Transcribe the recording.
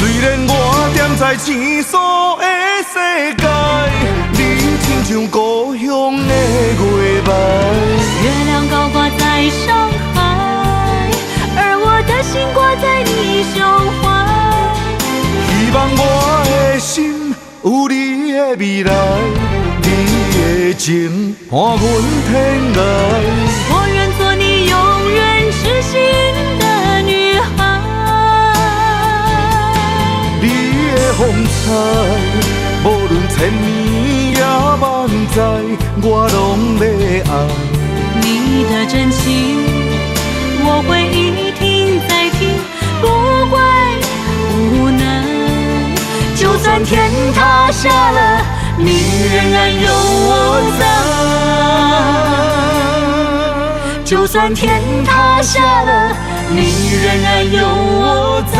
虽然我踮在青锁的世界，你亲像故乡的月白。月亮高挂在上海，而我的心挂在你胸怀。希望我的心有你的未来，你的情伴阮天涯。我愿做你永远痴心的女孩。你的风采，无论千年也万载，我拢要爱。你的真情，我会一听再听，不会无奈。就算天塌下了，你仍然有我在。就算天塌下了，你仍然有我在。